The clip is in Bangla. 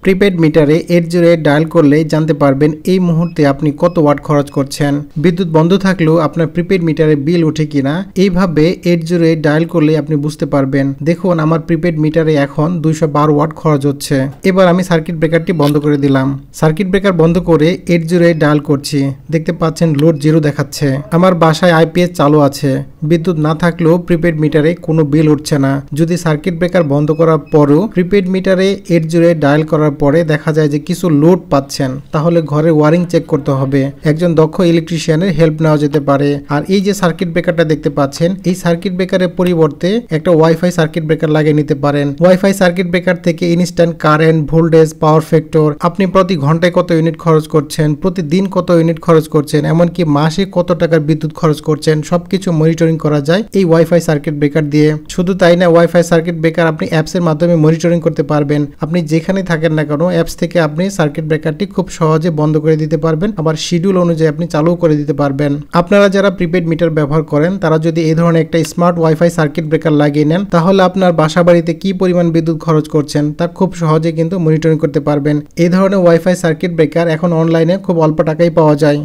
প্রিপেড মিটারে 808 ডায়াল করলেই জানতে পারবেন এই মুহূর্তে আপনি কত ওয়াট খরচ করছেন। বিদ্যুৎ বন্ধ থাকলেও আপনার প্রিপেড মিটারে বিল ওঠে কিনা এইভাবে 808 ডায়াল করলে আপনি বুঝতে পারবেন। দেখুন আমার প্রিপেড মিটারে এখন 212 ওয়াট খরচ হচ্ছে। এবার আমি সার্কিট ব্রেকারটি বন্ধ করে দিলাম। সার্কিট ব্রেকার বন্ধ করে 808 ডায়াল করছি। দেখতে পাচ্ছেন লোড 0 দেখাচ্ছে। আমার বাসায় আইপিএস চালু আছে। বিদ্যুৎ না থাকলেও প্রিপেড মিটারে কোনো বিল উঠছে না। যদি সার্কিট ব্রেকার বন্ধ করার পরও প্রিপেড মিটারে 808 ডায়াল করার পরে দেখা যায় যে কিছু লোড পাচ্ছেন, তাহলে ঘরে ওয়ারিং চেক করতে হবে। একজন দক্ষ ইলেকট্রিশিয়ানের হেল্প নেওয়া যেতে পারে। আর এই যে সার্কিট ব্রেকারটা দেখতে পাচ্ছেন, এই সার্কিট ব্রেকারের পরিবর্তে একটা ওয়াইফাই সার্কিট ব্রেকার লাগিয়ে নিতে পারেন। ওয়াইফাই সার্কিট ব্রেকার থেকে instant current, voltage, power factor, আপনি প্রতি ঘন্টায় কত ইউনিট খরচ করছেন, প্রতিদিন কত ইউনিট খরচ করছেন, এমনকি মাসে কত টাকার বিদ্যুৎ খরচ করছেন, সবকিছু মনিটরিং করা যায় এই ওয়াইফাই সার্কিট ব্রেকার দিয়ে। শুধু তাই না, ওয়াইফাই সার্কিট ব্রেকার আপনি অ্যাপসের মাধ্যমে মনিটরিং করতে পারবেন। আপনি যেখানে থাকেন না কেন অ্যাপস থেকে আপনি সার্কিট ব্রেকারটি খুব সহজে বন্ধ করে দিতে পারবেন, আবার শিডিউল অনুযায়ী আপনি চালু করে দিতে পারবেন। আপনারা যারা প্রিপেড মিটার ব্যবহার করেন তারা যদি এই ধরনের একটা স্মার্ট ওয়াইফাই সার্কিট ব্রেকার লাগিয়ে নেন, তাহলে আপনার বাসা বাড়িতে কি পরিমাণ বিদ্যুৎ খরচ করছেন তা খুব সহজে কিন্তু মনিটরিং করতে পারবেন। এই ধরনের ওয়াইফাই সার্কিট ব্রেকার এখন অনলাইনে খুব অল্প টাকায় পাওয়া যায়।